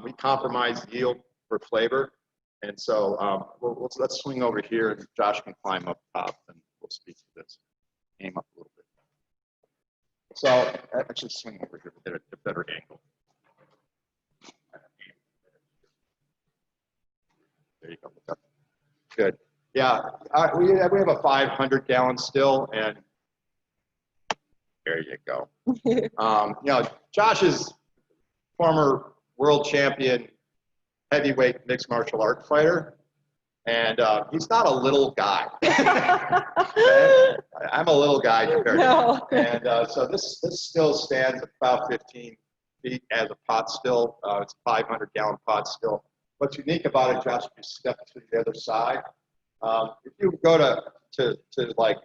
We compromise yield for flavor. And so let's swing over here and Josh can climb up top and we'll speak to this. Aim up a little bit. So actually swing over here at a better angle. There you go. Good. Yeah, we have a 500-gallon still, and there you go. You know, Josh is former world champion heavyweight mixed martial art fighter, and he's not a little guy. I'm a little guy compared to him. And so this still stands about 15 feet as a pot still. It's a 500-gallon pot still. What's unique about it, Josh, if you step to the other side, if you go to like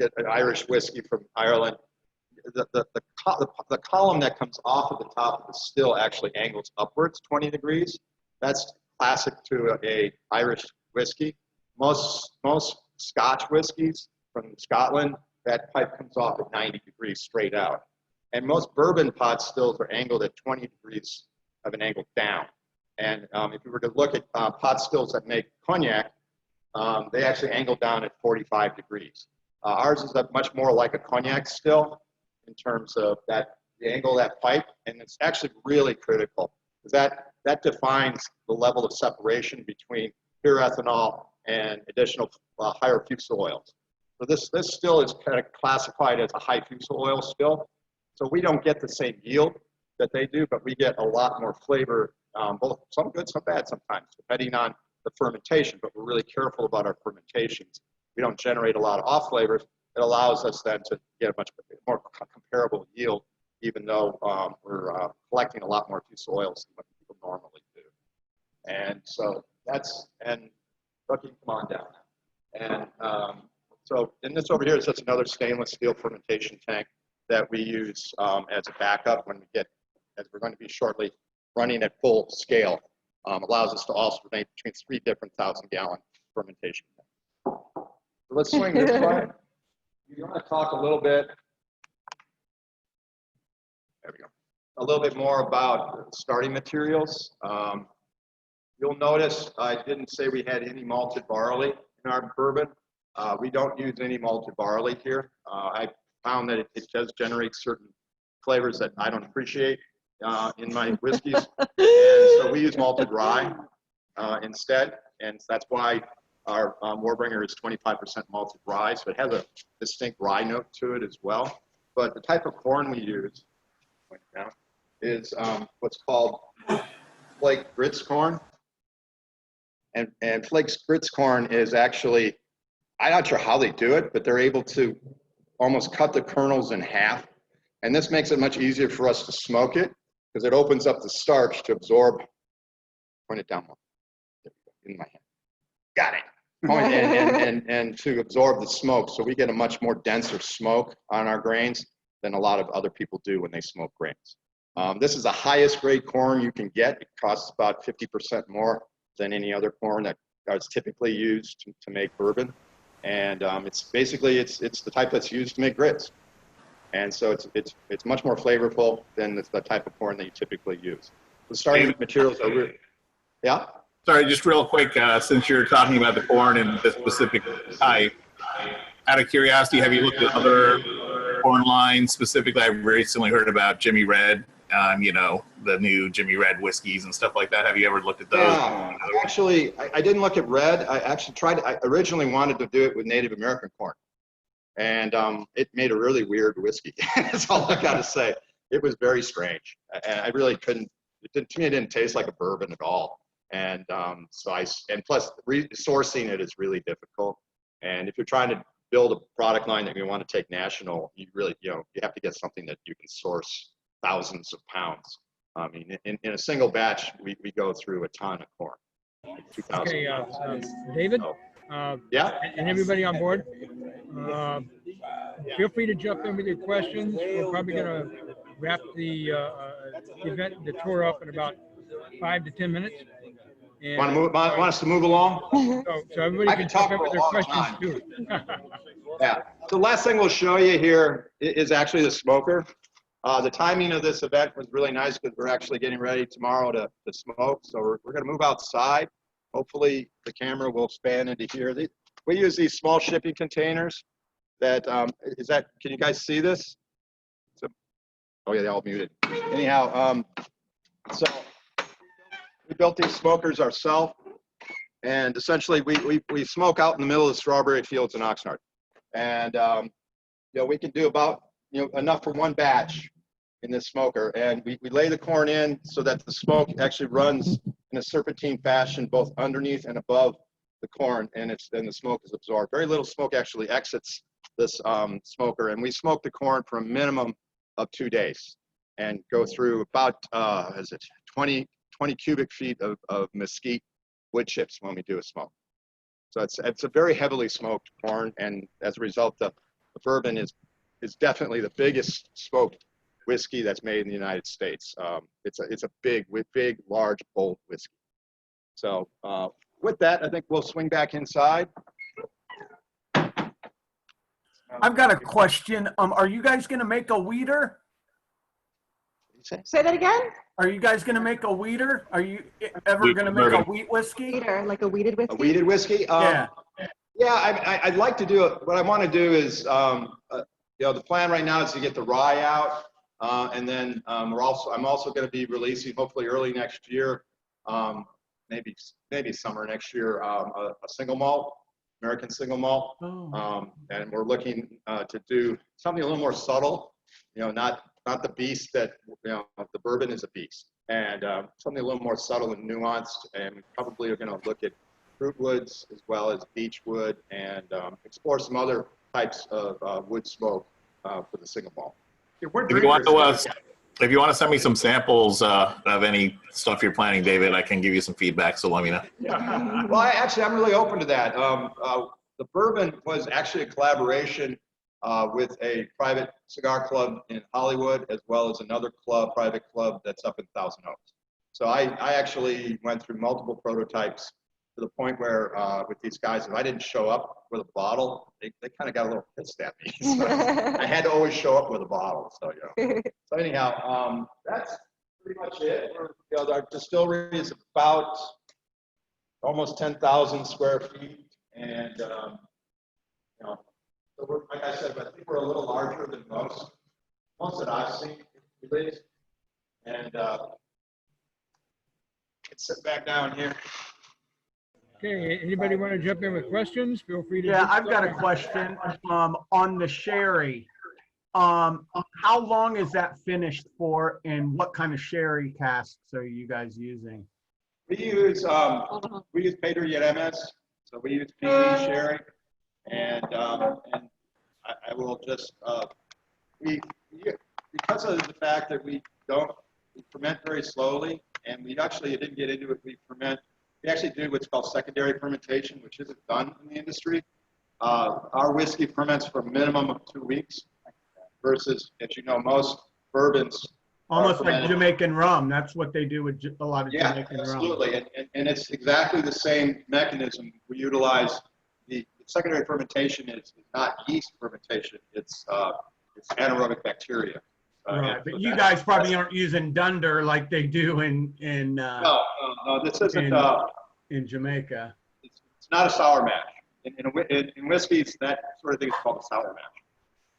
get an Irish whiskey from Ireland, the column that comes off of the top of the still actually angles upwards 20 degrees. That's classic to a Irish whiskey. Most Scotch whiskeys from Scotland, that pipe comes off at 90 degrees straight out. And most bourbon pot stills are angled at 20 degrees of an angle down. And if you were to look at pot stills that make cognac, they actually angle down at 45 degrees. Ours is much more like a cognac still in terms of the angle of that pipe, and it's actually really critical because that defines the level of separation between pure ethanol and additional higher fusel oils. So this still is kind of classified as a high fusel oil still. So we don't get the same yield that they do, but we get a lot more flavor. Both some good, some bad sometimes, depending on the fermentation, but we're really careful about our fermentations. We don't generate a lot of off flavors. It allows us then to get a much more comparable yield, even though we're collecting a lot more fusel oils than what people normally do. And so and Bucky, come on down. And so in this over here is just another stainless steel fermentation tank that we use as a backup when we get, as we're going to be shortly, running at full scale. Allows us to also remain between 3 different 1,000-gallon fermentation tanks. So let's swing this way. You want to talk a little bit, there we go, a little bit more about starting materials. You'll notice I didn't say we had any malted barley in our bourbon. We don't use any malted barley here. I found that it does generate certain flavors that I don't appreciate in my whiskeys. And so we use malted rye instead, and that's why our Warbringer is 25% malted rye, so it has a distinct rye note to it as well. But the type of corn we use is what's called flake grits corn. And flake grits corn is actually, I'm not sure how they do it, but they're able to almost cut the kernels in half. And this makes it much easier for us to smoke it because it opens up the starch to absorb. Point it down more. In my hand. Got it. Point and to absorb the smoke. So we get a much more denser smoke on our grains than a lot of other people do when they smoke grains. This is the highest grade corn you can get. It costs about 50% more than any other corn that is typically used to make bourbon. And it's basically, it's the type that's used to make grits. And so it's much more flavorful than the type of corn that you typically use. The starting materials are really, yeah? Sorry, just real quick, since you're talking about the corn and the specific type, out of curiosity, have you looked at other corn lines specifically? I've recently heard about Jimmy Red, you know, the new Jimmy Red whiskeys and stuff like that. Have you ever looked at those? Yeah, actually, I didn't look at red. I actually tried, I originally wanted to do it with Native American corn. And it made a really weird whiskey. That's all I got to say. It was very strange. And I really couldn't, to me, it didn't taste like a bourbon at all. And and plus sourcing it is really difficult. And if you're trying to build a product line that you want to take national, you really, you have to get something that you can source thousands of pounds. I mean, in a single batch, we go through a ton of corn. Like okay, David? Yeah? And everybody on board? Feel free to jump in with your questions. We're probably going to wrap the event, the tour up in about 5 to 10 minutes. Want us to move along? So everybody can talk about their questions time. too. Yeah. The last thing we'll show you here is actually the smoker. The timing of this event was really nice because we're actually getting ready tomorrow to smoke. So we're going to move outside. Hopefully the camera will span into here. We use these small shipping containers that, can you guys see this? Oh yeah, they're all muted. Anyhow, so we built these smokers ourselves, and essentially we smoke out in the middle of the strawberry fields in Oxnard. And, we can do about, enough for one batch in this smoker. And we lay the corn in so that the smoke actually runs in a serpentine fashion, both underneath and above the corn, and the smoke is absorbed. Very little smoke actually exits this smoker. And we smoke the corn for a minimum of 2 days and go through about, 20 cubic feet of mesquite wood chips when we do a smoke. So it's a very heavily smoked corn, and as a result, the bourbon is definitely the biggest smoked whiskey that's made in the United States. It's a big, large, bold whiskey. So with that, I think we'll swing back inside. I've got a question. Are you guys going to make a weeder? Say that again? Are you guys going to make a weeder? Are you ever going to make a wheat whiskey? Weeder, like a weeded whiskey? A weeded whiskey? Yeah. Yeah, I'd like to do it. What I want to do is, the plan right now is to get the rye out, and then I'm also going to be releasing, hopefully early next year, maybe summer next year, a single malt, American single malt, and we're looking to do something a little more subtle, not the beast that, the bourbon is a beast, and something a little more subtle and nuanced, and we probably are going to look at fruit woods as well as beech wood, and explore some other types of wood smoke for the single malt. If you want to send me some samples of any stuff you're planning, David, I can give you some feedback, so let me know. Yeah. Well, I'm really open to that. The bourbon was actually a collaboration with a private cigar club in Hollywood, as well as another private club that's up in Thousand Oaks. So I actually went through multiple prototypes to the point where with these guys, if I didn't show up with a bottle, they kind of got a little pissed at me. So I had to always show up with a bottle. So, So anyhow, that's pretty much it. Our distillery is about almost 10,000 square feet. And, so like I said, I think we're a little larger than most that I've seen, at least. And let's sit back down here. Okay, anybody want to jump in with questions? Feel free to. Yeah, I've got a question on the sherry. How long is that finished for, and what kind of sherry casks are you guys using? We use Pedro Yeremes, so we use PE sherry, and I will just because of the fact that we ferment very slowly, and it didn't get into it. We actually do what's called secondary fermentation, which isn't done in the industry. Our whiskey ferments for a minimum of 2 weeks, versus, as you know, most bourbons. Almost like Jamaican rum. That's what they do with a lot of Jamaican rum. Absolutely. And it's exactly the same mechanism. We utilize the secondary fermentation is not yeast fermentation. It's anaerobic bacteria. Right, but you guys probably aren't using dunder like they do in no, this isn't in Jamaica. It's not a sour mash. In whiskeys, that sort of thing is called a sour mash.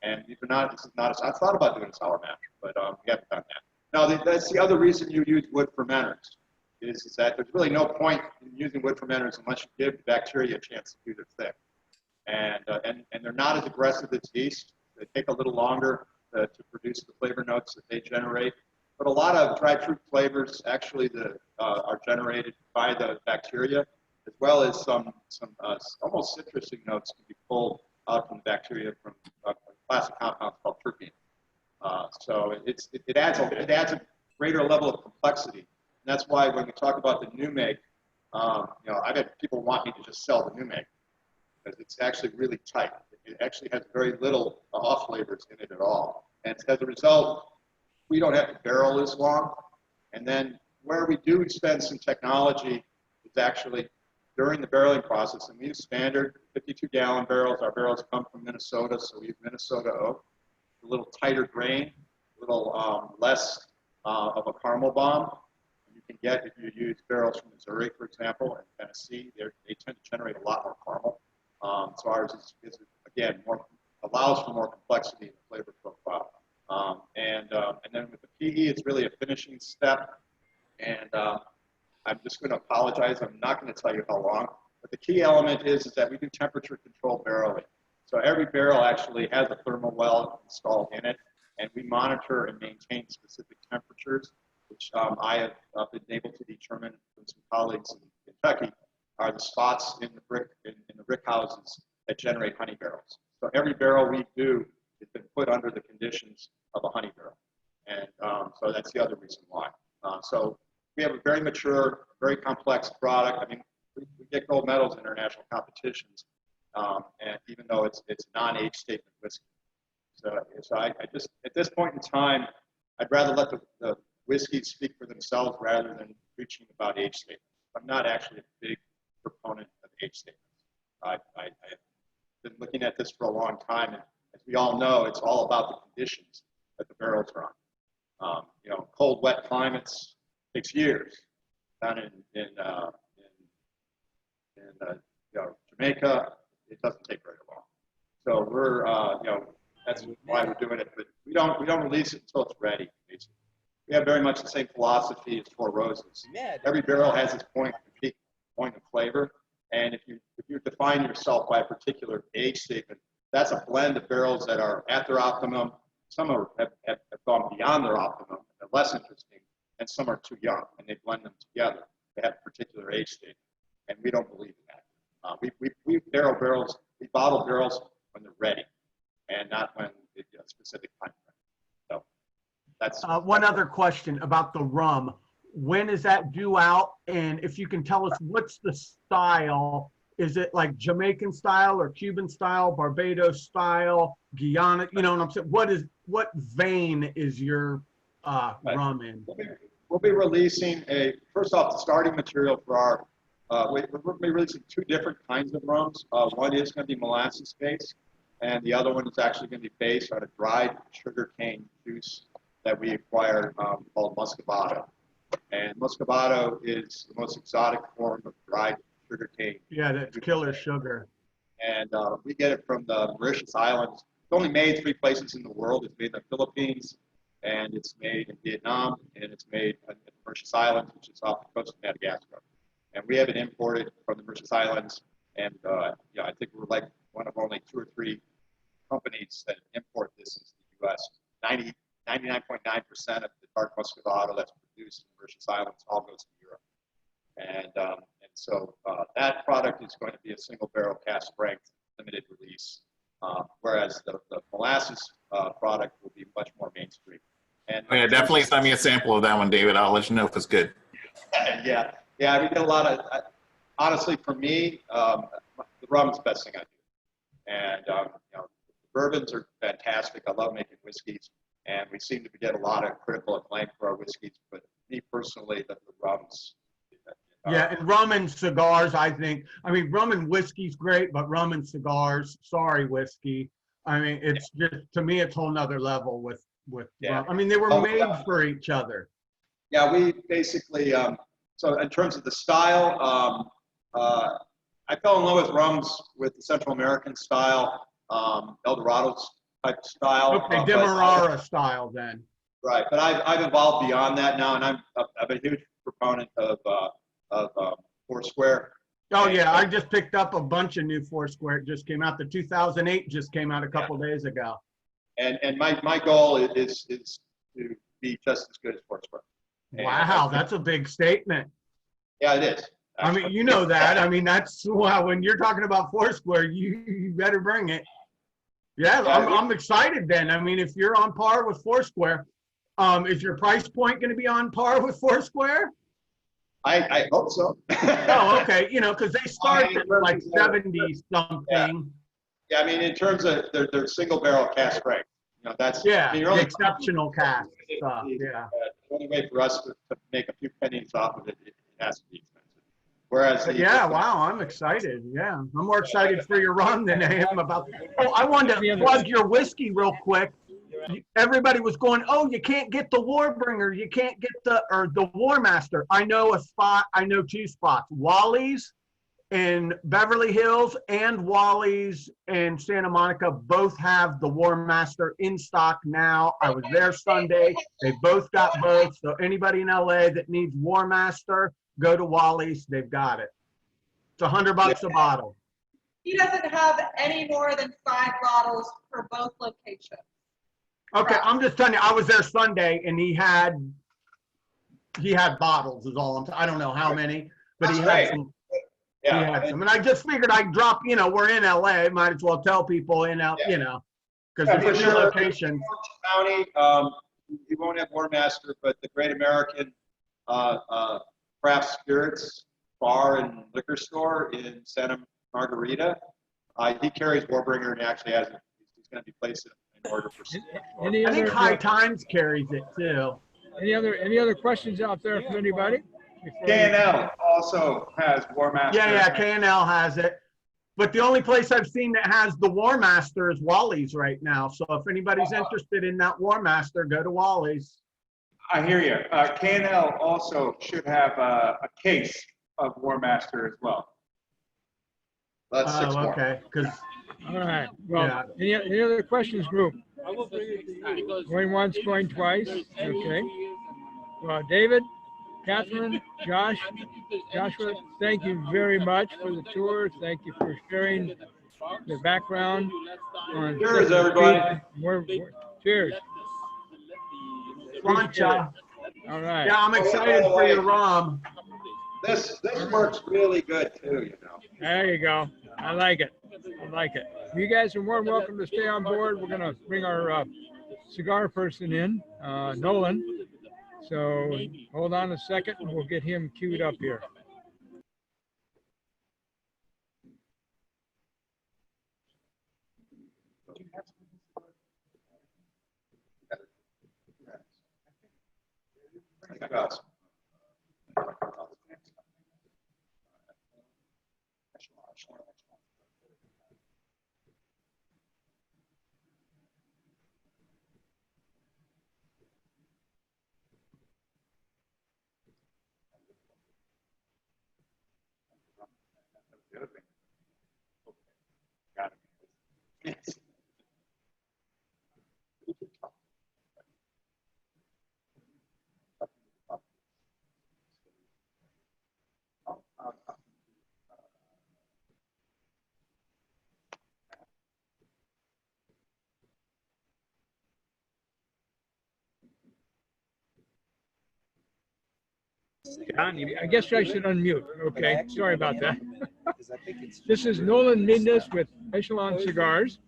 And this is not I thought about doing a sour mash, but we haven't done that. Now, that's the other reason you use wood fermenters, is that there's really no point in using wood fermenters unless you give the bacteria a chance to do their thing. And they're not as aggressive as yeast. They take a little longer to produce the flavor notes that they generate. But a lot of dried fruit flavors actually are generated by the bacteria, as well as some almost citrusy notes can be pulled out from the bacteria from a classic compound called terpene. So it adds a greater level of complexity. And that's why when we talk about the new make, I've had people want me to just sell the new make because it's actually really tight. It actually has very little off flavors in it at all. And as a result, we don't have to barrel as long. And then where we do spend some technology is actually during the barreling process. And we use standard 52-gallon barrels. Our barrels come from Minnesota, so we use Minnesota oak. A little tighter grain, a little less of a caramel bomb. You can get if you use barrels from Missouri, for example, and Tennessee. They tend to generate a lot more caramel. So ours is again allows for more complexity in the flavor profile. And then with the PE, it's really a finishing step. And I'm just going to apologize. I'm not going to tell you how long. But the key element is that we do temperature control barreling. So every barrel actually has a thermal well installed in it, and we monitor and maintain specific temperatures, which I have been able to determine from some colleagues in Kentucky are the spots in the rick houses that generate honey barrels. So every barrel we do has been put under the conditions of a honey barrel, and so that's the other reason why. So we have a very mature, very complex product. I mean, we get gold medals in international competitions, and even though it's non-age statement whiskey. So I just, at this point in time, I'd rather let the whiskeys speak for themselves rather than preaching about age statements. I'm not actually a big proponent of age statements. I've been looking at this for a long time, and as we all know, it's all about the conditions that the barrels are on. You know, cold, wet climates takes years. Down in you know, Jamaica, it doesn't take very long. So we're you know, that's why we're doing it, but we don't release it until it's ready. Basically, we have very much the same philosophy as Four Roses. Every barrel has its point of flavor, and if you define yourself by a particular age statement, that's a blend of barrels that are at their optimum. Some have gone beyond their optimum, they're less interesting, and some are too young, and they blend them together. They have a particular age statement, and we don't believe in that. We bottle barrels when they're ready, and not when it's a specific time frame. So that's one other question about the rum. When is that due out? And if you can tell us what's the style, is it like Jamaican style or Cuban style, Barbados style, Guyana? You know what I'm saying? What vein is your rum in? We'll be releasing first off, the starting material for our, we'll be releasing two different kinds of rums. One is going to be molasses based, and the other one is actually going to be based on a dried sugarcane juice that we acquired called Muscovado. And Muscovado is the most exotic form of dried sugarcane. Yeah, that's killer sugar. And we get it from the Mauritius Islands. It's only made 3 places in the world. It's made in the Philippines, and it's made in Vietnam, and it's made in the Mauritius Islands, which is off the coast of Madagascar. And we have it imported from the Mauritius Islands, and I think we're like one of only 2 or 3 companies that import this into the U.S. 99.9% of the dark Muscovado that's produced in the Mauritius Islands all goes to Europe. And so that product is going to be a single barrel cask strength, limited release, whereas the molasses product will be much more mainstream. And yeah, definitely send me a sample of that one, David. I'll let you know if it's good. Yeah, we get a lot of, honestly, for me, the rum is the best thing I do. And, you know, the bourbons are fantastic. I love making whiskeys, and we seem to get a lot of critical acclaim for our whiskeys, but me personally, the rums. Yeah, and rum and cigars, I think. I mean, rum and whiskey's great, but rum and cigars, sorry, whiskey. I mean, it's just, to me, it's a whole nother level with rum. I mean, they were made for each other. Yeah, we basically, so in terms of the style, I fell in love with rums with the Central American style, El Dorado's type style. Okay, Demerara style then. Right, but I've evolved beyond that now, and I'm a huge proponent of Foursquare. Oh yeah, I just picked up a bunch of new Foursquare. It just came out. The 2008 just came out a couple days ago. And my goal is to be just as good as Foursquare. Wow, that's a big statement. Yeah, it is. I mean, you know that. I mean, that's, wow, when you're talking about Foursquare, you better bring it. Yeah, I'm excited then. I mean, if you're on par with Foursquare, is your price point going to be on par with Foursquare? I hope so. Oh, okay. You know, because they start at like 70 something. Yeah, I mean, in terms of their single barrel cask strength, you know, that's the exceptional cask stuff. Yeah. The only way for us to make a few pennies off of it, it has to be expensive. Whereas wow, I'm excited. Yeah, I'm more excited for your run than I am about. Oh, I wanted to plug your whiskey real quick. everybody was going, oh, you can't get the Warbringer, you can't get the War Master. I know two spots, Wally's in Beverly Hills and Wally's in Santa Monica both have the War Master in stock now. I was there Sunday. They both got both. So anybody in LA that needs War Master, go to Wally's. They've got it. It's $100 a bottle. He doesn't have any more than 5 bottles for both locations. Okay, I'm just telling you, I was there Sunday and he had bottles is all I don't know how many, but he had some. Yeah. He had some. And I just figured I'd drop, we're in LA, might as well tell people in LA, because Yeah, the for different sure. locations. County, you won't have War Master, but the Great American Craft Spirits Bar and Liquor Store in Santa Margarita, he carries Warbringer and actually has it. He's going to be placing an order for. Any I think other, High Times carries it too. any other questions out there from anybody? K&L also has War Master. Yeah, K&L has it. But the only place I've seen that has the War Master is Wally's right now. So if anybody's interested in that War Master, go to Wally's. I hear you. K&L also should have a case of War Master as well. That's 6 more. Okay. Because All right. Well, any other questions, group? Going once, going twice. Okay. Well, David, Kathryn, Joshua, thank you very much for the tour. Thank you for sharing the background on. Cheers, everybody. Cheers. Plancha. All right. Yeah, I'm excited for your rum. This works really good too, There you go. I like it. You guys are more than welcome to stay on board. We're going to bring our cigar person in, Nolan. So hold on a second and we'll get him queued up here. I guess I should unmute. Okay, sorry about that. This is Nolan Meadnis with Echelon Cigars.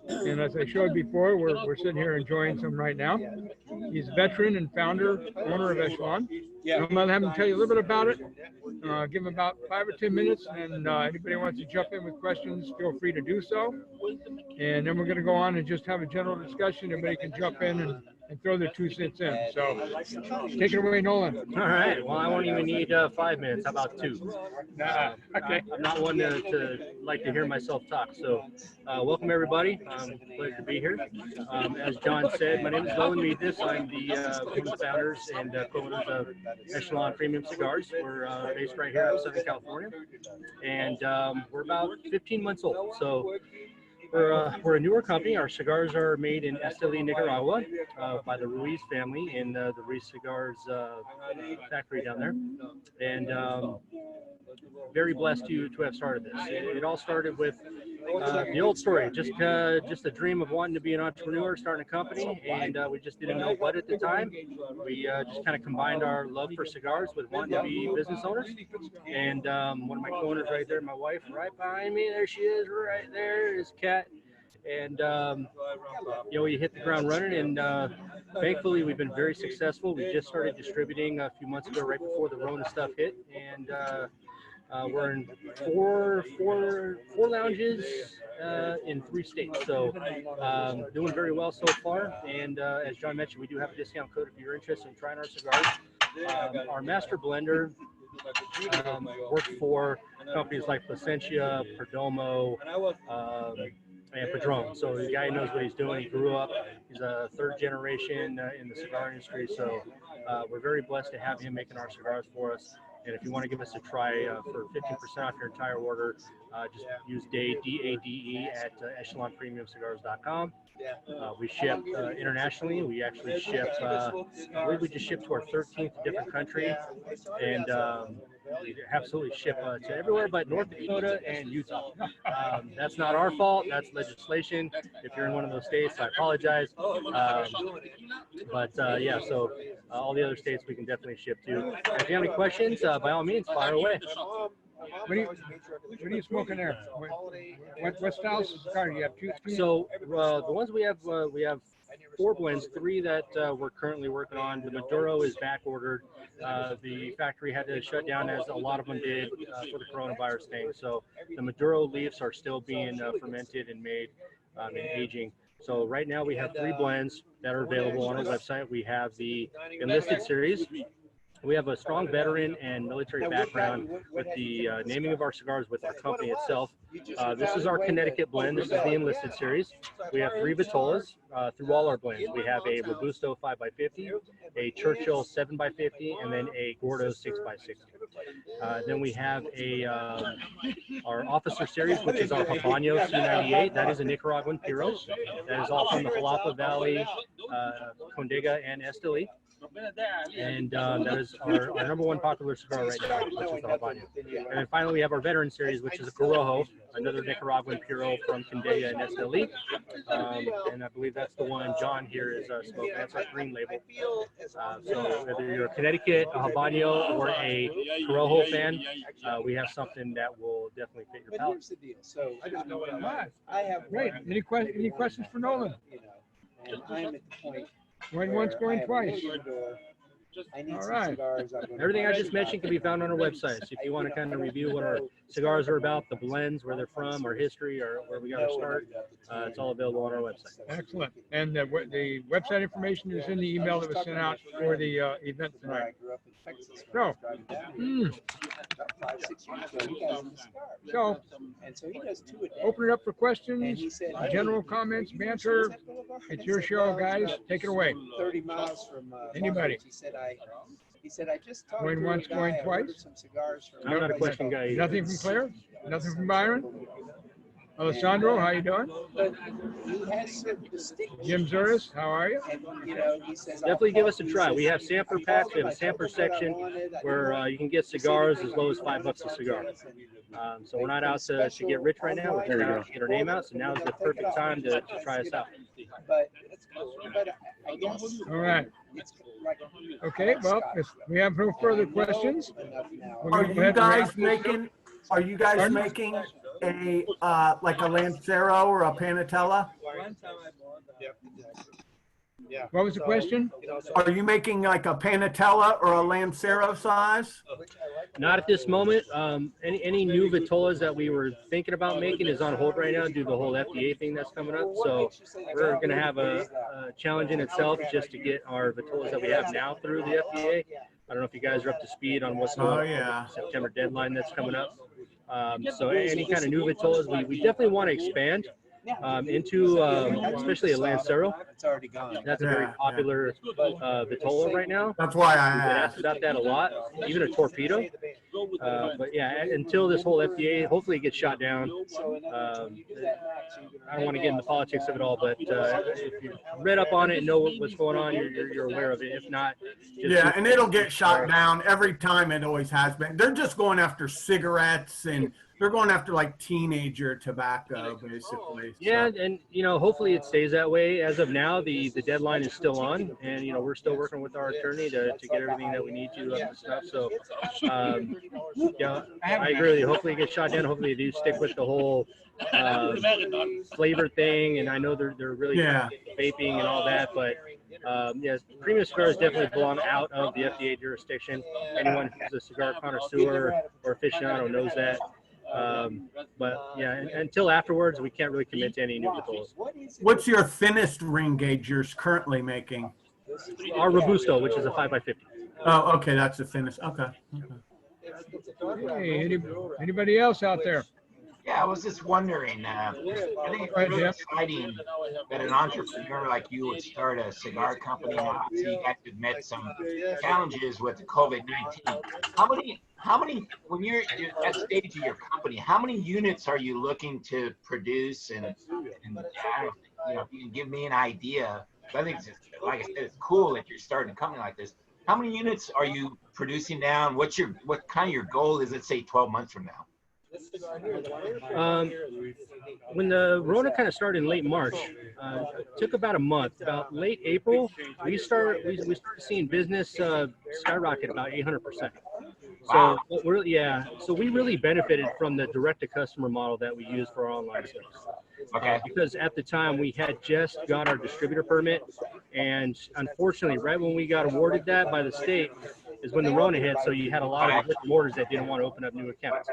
And as I showed before, we're sitting here enjoying some right now. He's a veteran and owner of Echelon. I'm going to have him tell you a little bit about it. Give him about 5 or 10 minutes, and anybody wants to jump in with questions, feel free to do so. And then we're going to go on and just have a general discussion. Everybody can jump in and throw their 2 cents in. So take it away, Nolan. All right. Well, I won't even need 5 minutes. How about 2? Okay. I'm not one to like to hear myself talk. So welcome, everybody. Pleasure to be here. As John said, my name is Nolan Meadnis. I'm one of the founders and co-owners of Echelon Premium Cigars. We're based right here in Southern California. And we're about 15 months old. So we're a newer company. Our cigars are made in Esteli, Nicaragua, by the Ruiz family in the Ruiz Cigars factory down there. And very blessed to have started this. It all started with the old story, just a dream of wanting to be an entrepreneur, starting a company, and we just didn't know what at the time. We just kind of combined our love for cigars with wanting to be business owners. And one of my co-owners right there, my wife, right behind me, there she is, right there is Kat. And we hit the ground running, and thankfully we've been very successful. We just started distributing a few months ago, right before the Rona stuff hit, and we're in four lounges in 3 states, so doing very well so far. And as John mentioned, we do have a discount code if you're interested in trying our cigars. Our master blender works for companies like Placentia, Perdomo, and Padron. So the guy knows what he's doing. He grew up. He's a third generation in the cigar industry. So we're very blessed to have him making our cigars for us. And if you want to give us a try for 15% off your entire order, just use DADE, D-A-D-E, at EchelonPremiumCigars.com. We ship internationally. We actually ship, I believe we just shipped to our 13th different country. And we absolutely ship to everywhere but North Dakota and Utah. That's not our fault. That's legislation. If you're in one of those states, I apologize. Yeah, so all the other states we can definitely ship to. If you have any questions, by all means, fire away. What are you smoking there? What style of cigar do you have? Two? So the ones we have 4 blends, 3 that we're currently working on. The Maduro is back ordered. The factory had to shut down, as a lot of them did, for the coronavirus thing. So the Maduro leaves are still being fermented and made and aging. So right now we have 3 blends that are available on our website. We have the Enlisted series. We have a strong veteran and military background with the naming of our cigars with our company itself. This is our Connecticut blend. This is the Enlisted series. We have 3 Vitolas through all our blends. We have a Robusto 5x50, a Churchill 7x50, and then a Gordo 6x60. Then we have our Officer series, which is our Habano C98. That is a Nicaraguan Puro. That is all from the Jalapa Valley, Condega, and Esteli. And that is our #1 popular cigar right now, which is the Habano. And then finally, we have our Veteran series, which is a Corojo, another Nicaraguan Puro from Condega and Esteli. And I believe that's the one John here is smoking. That's our green label. So whether you're a Connecticut, a Habano, or a Corojo fan, we have something that will definitely fit your palate. So I have great. Any questions for Nolan? And I'm at the point. Going once, going twice. All right. Everything I just mentioned can be found on our website. So if you want to kind of review what our cigars are about, the blends, where they're from, our history, or where we got to start, it's all available on our website. Excellent. And the website information is in the email that was sent out for the event tonight. So, open it up for questions, general comments, banter. It's your show, guys. Take it away. 30 miles from Anybody? He said, I just talked Going to once, a guy, going I twice? ordered some cigars from I'm not a question guy either. Nothing from Claire? Nothing from Byron? Alessandro, how you doing? But he has some distinct. Jim Zuris, how are you? And, you know, he says, Definitely give us a try. We have sampler packs. We have a sampler section where you can get cigars as low as $5 a cigar. So we're not out to get rich right now. We're just out to get our name out. So now is the perfect time to try us out. But I guess All right. it's like, Okay, well, if we have no further questions, we're Are gonna go you ahead and guys wrap this up. making? Are you guys making a like a Lancero or a Panatella? What was the question? Are you making like a Panatella or a Lancero size? Not at this moment. Any new Vitolas that we were thinking about making is on hold right now due to the whole FDA thing that's coming up. So we're going to have a challenge in itself just to get our Vitolas that we have now through the FDA. I don't know if you guys are up to speed on what's going on. September deadline that's coming up. So any kind of new Vitolas, we definitely want to expand into especially a Lancero. That's a very popular Vitola right now. That's why I We've been asked. asked about that a lot, even a Torpedo. But yeah, until this whole FDA, hopefully it gets shot down. I don't want to get into politics of it all, but if you read up on it and know what's going on, you're aware of it. If not, Yeah, and it'll get shot down every time. It always has been. They're just going after cigarettes and they're going after like teenager tobacco, basically. Yeah, and hopefully it stays that way. As of now, the deadline is still on, and we're still working with our attorney to get everything that we need to up to stuff. So, yeah, I agree with you. Hopefully it gets shot down. Hopefully they do stick with the whole flavor thing, and I know they're really vaping and all that, but yes, premium cigars definitely belong out of the FDA jurisdiction. Anyone who's a cigar connoisseur or aficionado knows that. But yeah, until afterwards, we can't really commit to any new Vitolas. What's your thinnest ring gauge you're currently making? Our Robusto, which is a 5x50. Oh, okay, that's the thinnest. Okay. Hey, anybody else out there? Yeah, I was just wondering, I think it's really exciting that an entrepreneur like you would start a cigar company now. So you guys have met some challenges with the COVID-19. How many, when you're at stage of your company, how many units are you looking to produce? And I don't, you know, if you can give me an idea, I think it's just, like I said, it's cool that you're starting a company like this. How many units are you producing now? And what kind of your goal is, let's say 12 months from now? When the Rona kind of started in late March, it took about a month. About late April, we started seeing business skyrocket about 800%. So so we really benefited from the direct-to-customer model that we use for our online sales. Okay. Because at the time we had just got our distributor permit, and unfortunately, right when we got awarded that by the state, is when the Rona hit. So you had a lot of orders that didn't want to open up new accounts.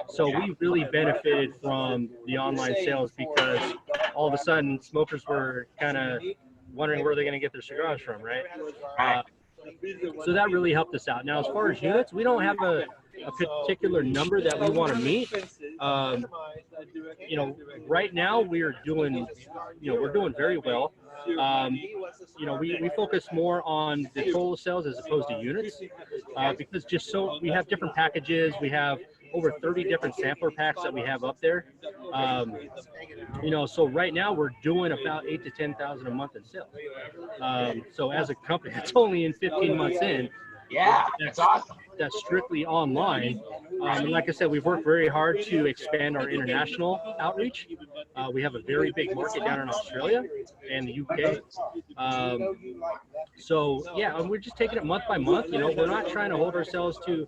So we really benefited from the online sales because all of a sudden smokers were kind of wondering where they're going to get their cigars from, right? So that really helped us out. Now, as far as units, we don't have a particular number that we want to meet. You know, right now we're doing very well. You know, we focus more on the total sales as opposed to units, because we have different packages. We have over 30 different sampler packs that we have up there. You know, so right now we're doing about 8,000 to 10,000 a month in sales. So as a company, it's only in 15 months in. Yeah, that's awesome. That's strictly online. And like I said, we've worked very hard to expand our international outreach. We have a very big market down in Australia and the UK. So yeah, we're just taking it month by month. You know, we're not trying to hold ourselves to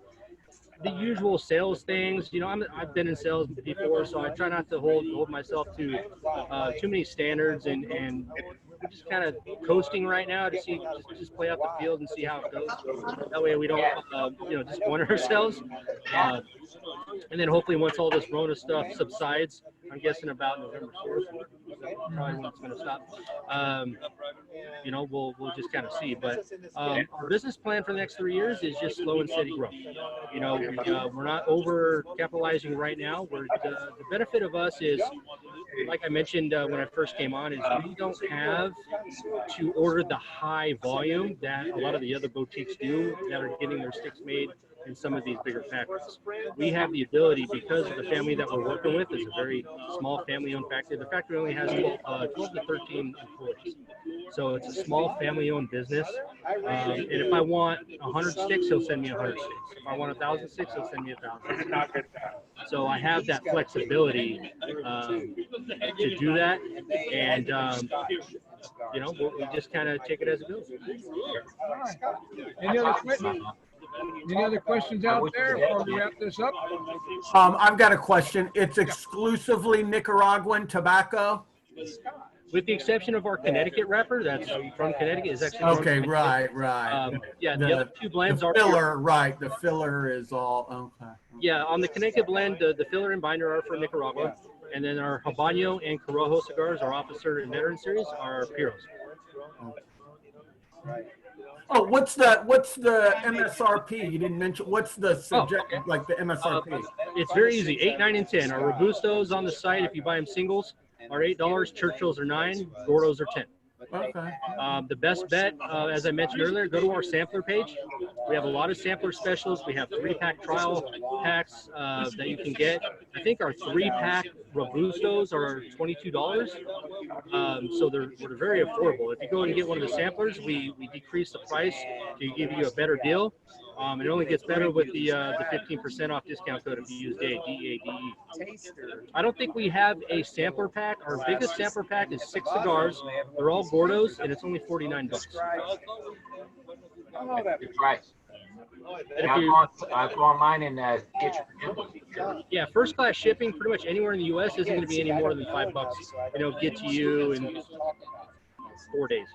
the usual sales things. You know, I've been in sales before, so I try not to hold myself to too many standards, and we're just kind of coasting right now to see, just play out the field and see how it goes. That way we don't, you know, disappoint ourselves. And then hopefully once all this Rona stuff subsides, I'm guessing about November 4th, probably when it's going to stop. You know, we'll just kind of see. But our business plan for the next 3 years is just slow and steady growth. You know, we're not over capitalizing right now. The benefit of us is, like I mentioned when I first came on, is we don't have to order the high volume that a lot of the other boutiques do that are getting their sticks made in some of these bigger factories. We have the ability, because of the family that we're working with is a very small family-owned factory. The factory only has 12 to 13 employees. So it's a small family-owned business. And if I want 100 sticks, he'll send me 100 sticks. If I want 1,000 sticks, he'll send me 1,000. So I have that flexibility to do that. And, you know, we just kind of take it as it goes. Any other questions out there before we wrap this up? I've got a question. It's exclusively Nicaraguan tobacco? With the exception of our Connecticut wrapper, that's from Connecticut. Is actually okay, right. Yeah, the other two blends the are filler, right? The filler is all okay. Yeah, on the Connecticut blend, the filler and binder are from Nicaragua, and then our Habano and Corojo cigars, our Officer and Veteran series, are Piros. Oh, what's the MSRP? You didn't mention. What's the subject, like the MSRP? It's very easy. 8, 9, and 10. Our Robustos on the site, if you buy them singles, are $8. Churchills are $9. Gordos are $10. Okay. The best bet, as I mentioned earlier, go to our sampler page. We have a lot of sampler specials. We have 3-pack trial packs that you can get. I think our 3-pack Robustos are $22. So they're very affordable. If you go and get one of the samplers, we decrease the price to give you a better deal. It only gets better with the 15% off discount code if you use DADE. I don't think we have a sampler pack. Our biggest sampler pack is 6 cigars. They're all Gordos, and it's only $49. Good price. I'll go online and get your. Yeah, first class shipping pretty much anywhere in the U.S. isn't going to be any more than $5. You know, get to you in 4 days.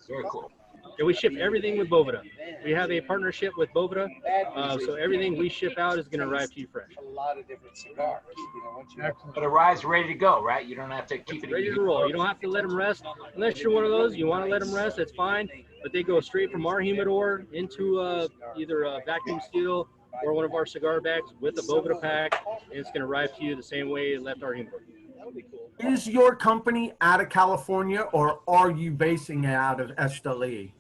Very cool. And we ship everything with Boveda. We have a partnership with Boveda, so everything we ship out is going to arrive to you fresh. A lot of different cigars. But it arrives ready to go, right? You don't have to keep it ready to roll. You don't have to let them rest unless you're one of those. You want to let them rest, that's fine. But they go straight from our humidor into either a vacuum seal or one of our cigar bags with a Bogota pack, and it's going to arrive to you the same way it left our humidor. Is your company out of California, or are you basing it out of Esteli?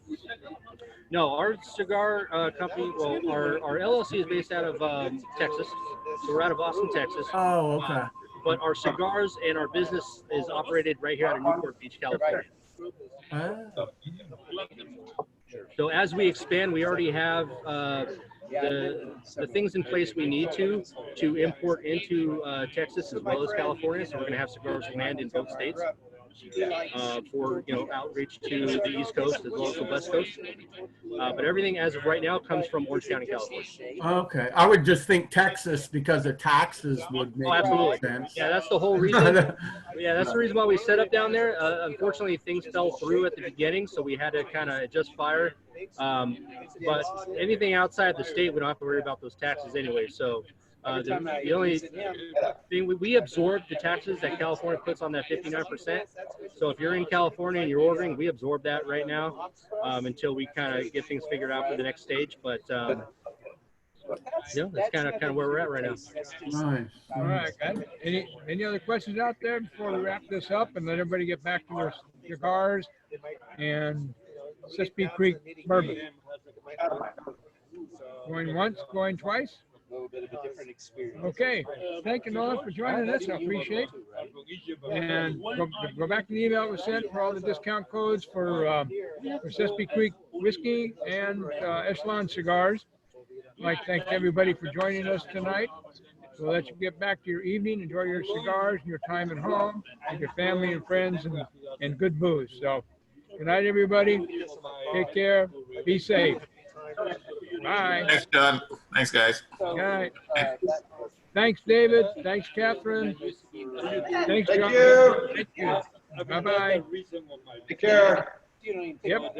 No, our cigar company, well, our LLC is based out of Texas, so we're out of Austin, Texas. Oh, okay. But our cigars and our business is operated right here out of Newport Beach, California. So as we expand, we already have the things in place we need to import into Texas as well as California. So we're going to have cigars land in both states for outreach to the East Coast as well as the West Coast. But everything as of right now comes from Orange County, California. Okay, I would just think Texas because of taxes would make absolutely sense. Yeah, that's the whole reason. Yeah, that's the reason why we set up down there. Unfortunately, things fell through at the beginning, so we had to kind of adjust fire. But anything outside the state, we don't have to worry about those taxes anyway. So the only thing we absorb the taxes that California puts on that 59%. So if you're in California and you're ordering, we absorb that right now until we kind of get things figured out for the next stage. But that's kind of where we're at right now. Nice. All right, guys. Any other questions out there before we wrap this up and let everybody get back to their cigars and Sespe Creek bourbon? Going once, going twice? A little bit of a different experience. Okay. Thank you, Nolan, for joining us. I appreciate it. And go back to the email we sent for all the discount codes for Sespe Creek whiskey and Echelon cigars. I'd like to thank everybody for joining us tonight. We'll let you get back to your evening, enjoy your cigars and your time at home with your family and friends and good booze. So good night, everybody. Take care. Be safe. Bye. Thanks, John. Thanks, guys. Good night. Thanks, David. Thanks, Kathryn. Thanks, John. Thank you. Bye-bye. Take care. Yep.